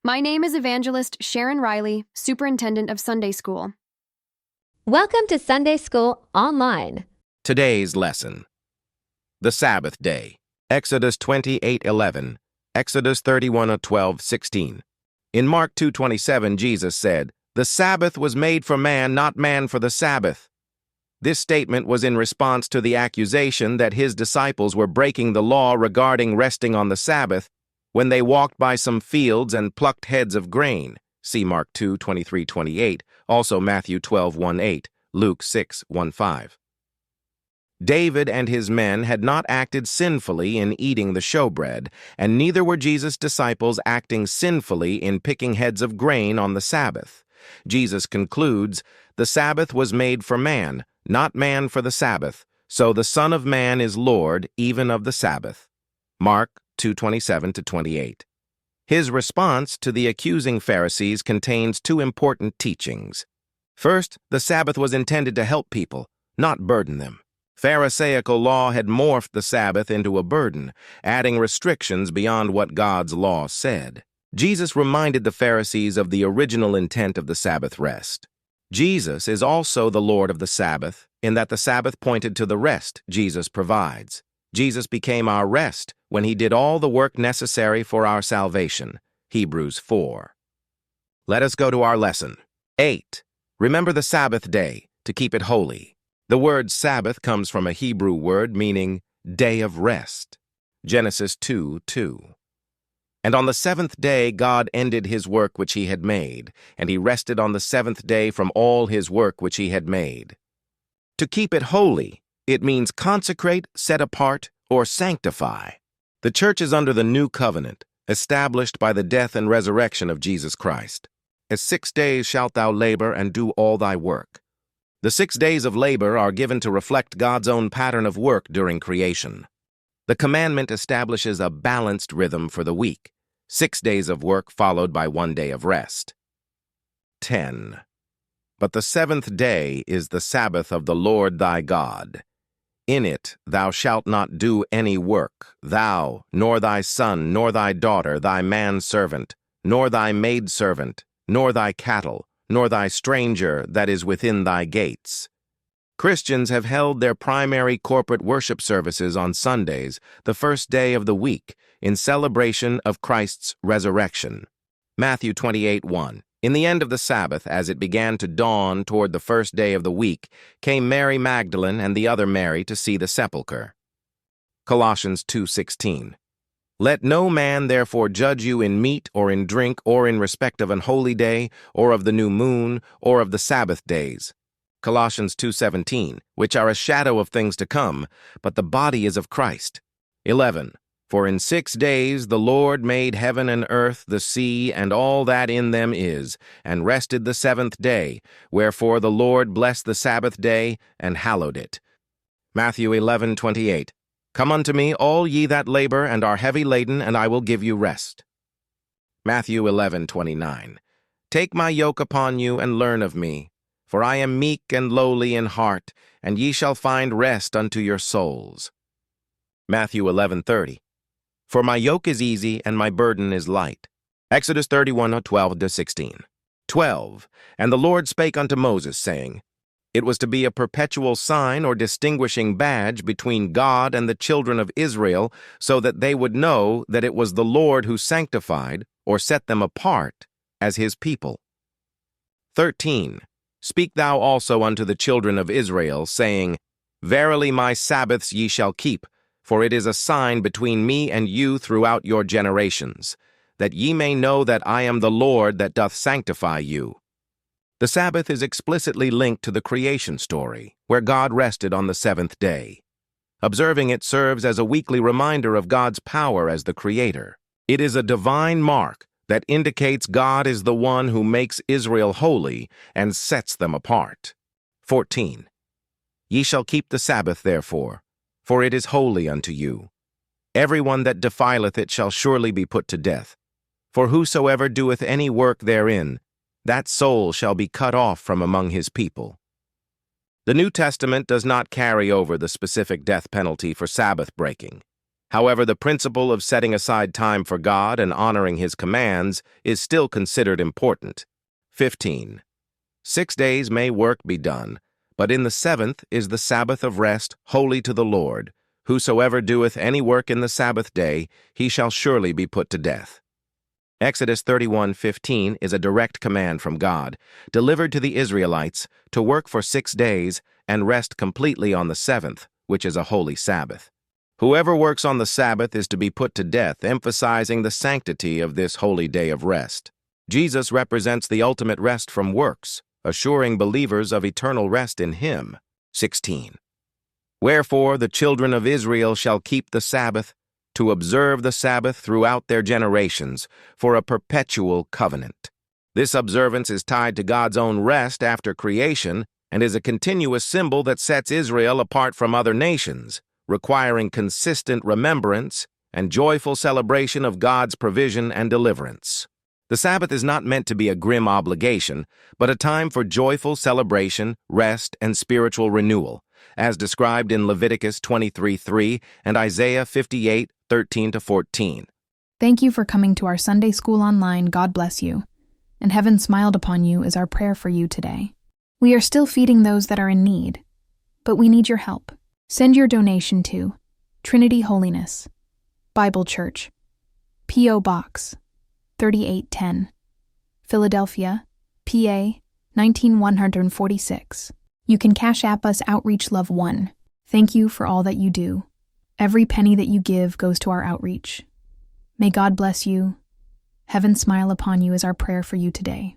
My name is Evangelist Sharon Riley, Superintendent of Sunday School. Welcome to Sunday School Online. Today's lesson. The Sabbath Day. Exodus 28:11, Exodus 31:12-16. In Mark 2:27, Jesus said, "The Sabbath was made for man, not man for the Sabbath." This statement was in response to the accusation that his disciples were breaking the law regarding resting on the Sabbath when they walked by some fields and plucked heads of grain. See Mark 2:23-28, also Matthew 12:1-8, Luke 6:1-5. David and his men had not acted sinfully in eating the showbread, and neither were Jesus' disciples acting sinfully in picking heads of grain on the Sabbath. Jesus concludes, "The Sabbath was made for man, not man for the Sabbath, so the Son of Man is Lord even of the Sabbath." Mark 2:27-28. His response to the accusing Pharisees contains two important teachings. First, the Sabbath was intended to help people, not burden them. Pharisaical law had morphed the Sabbath into a burden, adding restrictions beyond what God's law said. Jesus reminded the Pharisees of the original intent of the Sabbath rest. Jesus is also the Lord of the Sabbath, in that the Sabbath pointed to the rest Jesus provides. Jesus became our rest when he did all the work necessary for our salvation. Hebrews 4. Let us go to our lesson. 8. Remember the Sabbath day, to keep it holy. The word Sabbath comes from a Hebrew word meaning day of rest. Genesis 2:2. And on the seventh day God ended his work which he had made, and he rested on the seventh day from all his work which he had made. To keep it holy, it means consecrate, set apart, or sanctify. The church is under the new covenant, established by the death and resurrection of Jesus Christ. As 6 days shalt thou labor and do all thy work. The 6 days of labor are given to reflect God's own pattern of work during creation. The commandment establishes a balanced rhythm for the week, 6 days of work followed by 1 day of rest. 10. But the seventh day is the Sabbath of the Lord thy God. In it thou shalt not do any work, thou, nor thy son, nor thy daughter, thy manservant, nor thy maidservant, nor thy cattle, nor thy stranger that is within thy gates. Christians have held their primary corporate worship services on Sundays, the first day of the week, in celebration of Christ's resurrection. Matthew 28:1. In the end of the Sabbath, as it began to dawn toward the first day of the week, came Mary Magdalene and the other Mary to see the sepulchre. Colossians 2:16. Let no man therefore judge you in meat or in drink or in respect of an holy day or of the new moon or of the Sabbath days. Colossians 2:17, which are a shadow of things to come, but the body is of Christ. 11. For in 6 days the Lord made heaven and earth, the sea, and all that in them is, and rested the seventh day. Wherefore the Lord blessed the Sabbath day and hallowed it. Matthew 11:28. Come unto me, all ye that labor and are heavy laden, and I will give you rest. Matthew 11:29. Take my yoke upon you and learn of me, for I am meek and lowly in heart, and ye shall find rest unto your souls. Matthew 11:30. For my yoke is easy and my burden is light. Exodus 31:12-16. 12. And the Lord spake unto Moses, saying, It was to be a perpetual sign or distinguishing badge between God and the children of Israel, so that they would know that it was the Lord who sanctified or set them apart as his people. 13. Speak thou also unto the children of Israel, saying, Verily my Sabbaths ye shall keep, for it is a sign between me and you throughout your generations, that ye may know that I am the Lord that doth sanctify you. The Sabbath is explicitly linked to the creation story, where God rested on the seventh day. Observing it serves as a weekly reminder of God's power as the Creator. It is a divine mark that indicates God is the one who makes Israel holy and sets them apart. 14. Ye shall keep the Sabbath, therefore, for it is holy unto you. Everyone that defileth it shall surely be put to death. For whosoever doeth any work therein, that soul shall be cut off from among his people. The New Testament does not carry over the specific death penalty for Sabbath breaking. However, the principle of setting aside time for God and honoring His commands is still considered important. 15. 6 days may work be done, but in the seventh is the Sabbath of rest, holy to the Lord. Whosoever doeth any work in the Sabbath day, he shall surely be put to death. Exodus 31:15 is a direct command from God, delivered to the Israelites, to work for 6 days and rest completely on the seventh, which is a holy Sabbath. Whoever works on the Sabbath is to be put to death, emphasizing the sanctity of this holy day of rest. Jesus represents the ultimate rest from works, assuring believers of eternal rest in Him. 16. Wherefore the children of Israel shall keep the Sabbath, to observe the Sabbath throughout their generations, for a perpetual covenant. This observance is tied to God's own rest after creation and is a continuous symbol that sets Israel apart from other nations, requiring consistent remembrance and joyful celebration of God's provision and deliverance. The Sabbath is not meant to be a grim obligation, but a time for joyful celebration, rest, and spiritual renewal, as described in Leviticus 23:3 and Isaiah 58:13-14. Thank you for coming to our Sunday School Online. God bless you. And heaven smiled upon you is our prayer for you today. We are still feeding those that are in need, but we need your help. Send your donation to Trinity Holiness, Bible Church, P.O. Box 3810, Philadelphia, PA 19146. You can Cash App us Outreach Love 1. Thank you for all that you do. Every penny that you give goes to our outreach. May God bless you. Heaven smile upon you is our prayer for you today.